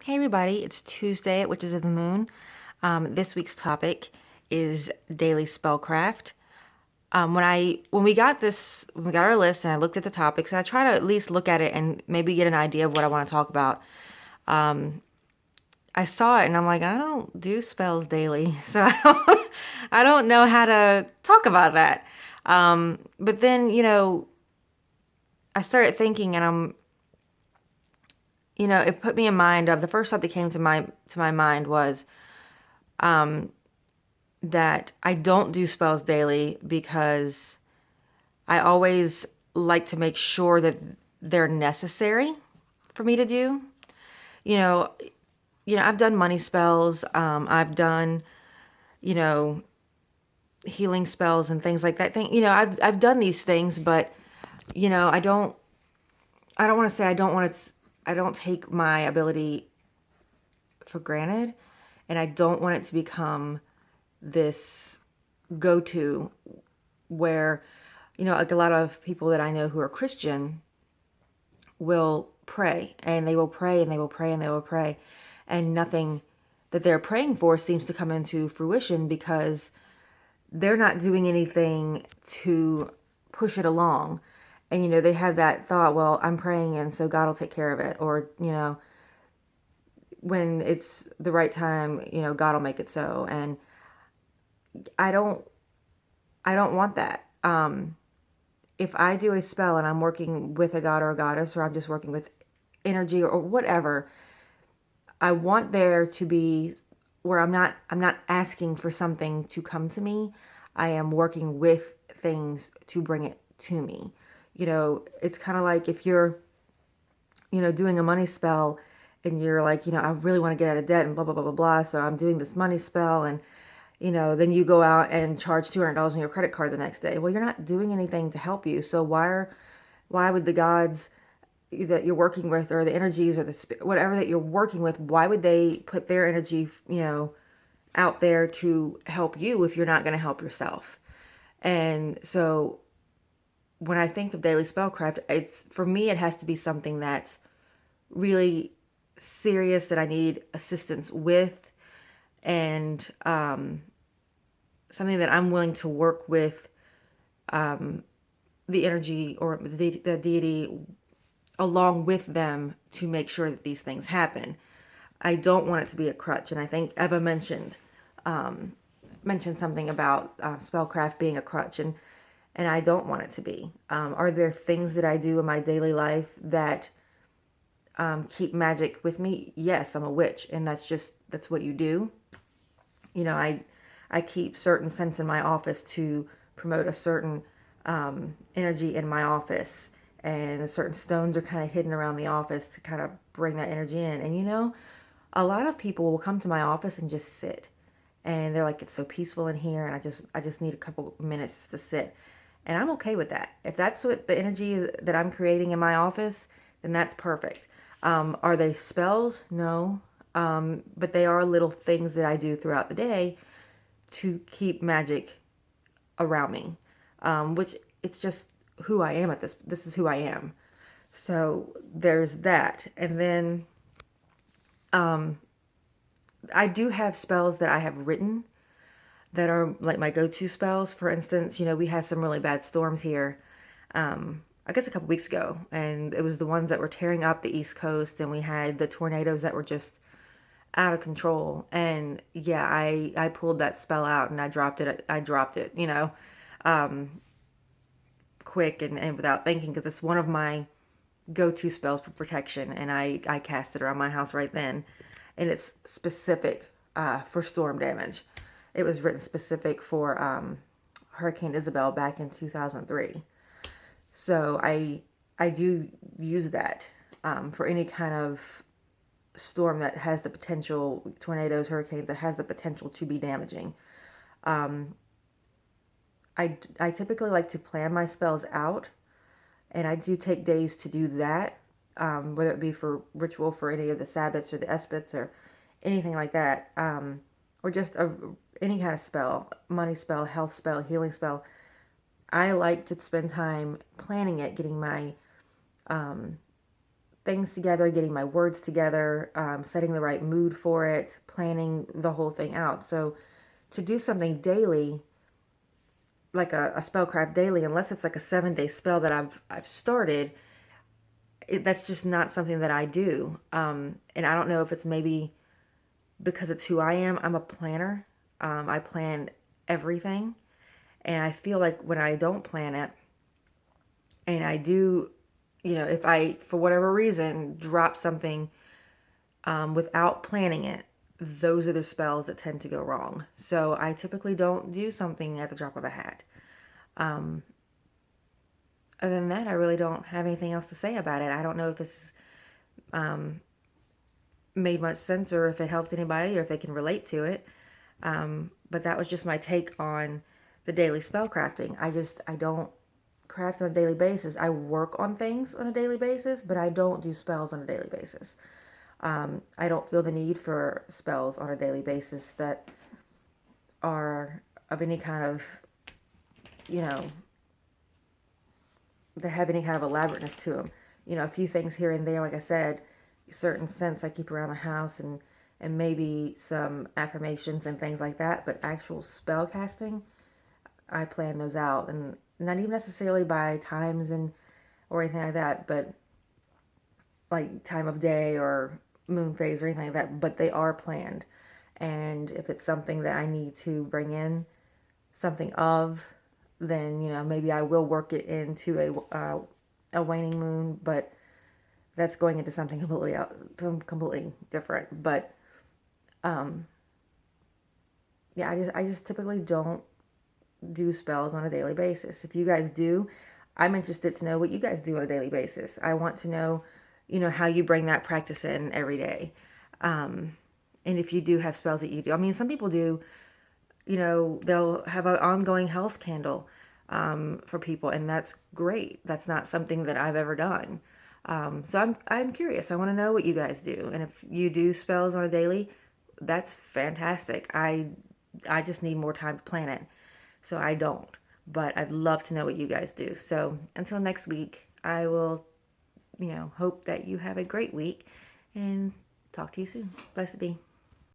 Hey everybody, it's Tuesday, which is of the moon. This week's topic is daily spellcraft. When we got our list, and I looked at the topics, and I try to at least look at it and maybe get an idea of what I want to talk about. I saw it, and I'm like, I don't do spells daily, so I don't know how to talk about that. But then, I started thinking, and it put me in mind of the first thought that came to my mind was that I don't do spells daily because I always like to make sure that they're necessary for me to do. You know, I've done money spells. I've done, you know, healing spells and things like that. I've done these things, but you know, I don't want to say I don't want to. I don't take my ability for granted, and I don't want it to become this go-to where, like a lot of people that I know who are Christian will pray and they will pray and they will pray and they will pray, and nothing that they're praying for seems to come into fruition because they're not doing anything to push it along. And, they have that thought, well, I'm praying and so God will take care of it. Or, when it's the right time, God will make it so. And I don't, I don't want that. If I do a spell and I'm working with a god or a goddess, or I'm just working with energy or whatever, I want there to be where I'm not asking for something to come to me. I am working with things to bring it to me. It's kind of like if you're, doing a money spell and you're like, I really want to get out of debt and blah blah blah blah blah. So I'm doing this money spell, and then you go out and charge $200 on your credit card the next day. Well, you're not doing anything to help you. So why would the gods that you're working with, or the energies, or whatever that you're working with, why would they put their energy, out there to help you if you're not going to help yourself? And so when I think of daily spellcraft, it's for me, it has to be something that's really serious that I need assistance with, and something that I'm willing to work with the energy or the deity along with them to make sure that these things happen. I don't want it to be a crutch, and I think Eva mentioned something about spellcraft being a crutch, and I don't want it to be. Are there things that I do in my daily life that keep magic with me? Yes, I'm a witch, and that's what you do. I keep certain scents in my office to promote a certain energy in my office, and certain stones are kind of hidden around the office to kind of bring that energy in. And a lot of people will come to my office and just sit, and they're like, it's so peaceful in here, and I just need a couple minutes to sit. And I'm okay with that. If that's what the energy is that I'm creating in my office, then that's perfect. Are they spells? No. But they are little things that I do throughout the day to keep magic around me, which it's just who I am at this. This is who I am. So there's that. And then I do have spells that I have written that are like my go-to spells. For instance, we had some really bad storms here, I guess a couple weeks ago, and it was the ones that were tearing up the East Coast, and we had the tornadoes that were just out of control. And yeah, I pulled that spell out and I dropped it, quick and without thinking, because it's one of my go-to spells for protection, and I cast it around my house right then, and it's specific for storm damage. It was written specific for Hurricane Isabel back in 2003. So I do use that for any kind of storm that has the potential, tornadoes, hurricanes, that has the potential to be damaging. I typically like to plan my spells out, and I do take days to do that, whether it be for ritual for any of the Sabbats or the Esbats or anything like that, or just any kind of spell, money spell, health spell, healing spell. I like to spend time planning it, getting my things together, getting my words together, setting the right mood for it, planning the whole thing out. So to do something daily, like a spellcraft daily, unless it's like a 7-day spell that I've started, that's just not something that I do. And I don't know if it's maybe because it's who I am. I'm a planner. I plan everything, and I feel like when I don't plan it, and I do, if I for whatever reason drop something without planning it, those are the spells that tend to go wrong. So I typically don't do something at the drop of a hat. Um, Other than that, I really don't have anything else to say about it. I don't know if this um, made much sense or if it helped anybody or if they can relate to it. But that was just my take on the daily spell crafting. I don't craft on a daily basis. I work on things on a daily basis, but I don't do spells on a daily basis. I don't feel the need for spells on a daily basis that are of any kind of, you know, that have any kind of elaborateness to them. A few things here and there, like I said, certain scents I keep around the house and maybe some affirmations and things like that. But actual spell casting, I plan those out, and not even necessarily by times and or anything like that, but like time of day or moon phase or anything like that. But they are planned, and if it's something that I need to bring in something of, then maybe I will work it into a waning moon, but that's going into something completely different. But yeah, I just typically don't do spells on a daily basis. If you guys do, I'm interested to know what you guys do on a daily basis. I want to know, how you bring that practice in every day. And if you do have spells that you do, I mean, some people do, they'll have an ongoing health candle for people, and that's great. That's not something that I've ever done. So I'm curious. I want to know what you guys do, and if you do spells on a daily, that's fantastic. I just need more time to plan it, so I don't. But I'd love to know what you guys do. So until next week, I will, hope that you have a great week, and talk to you soon. Blessed be.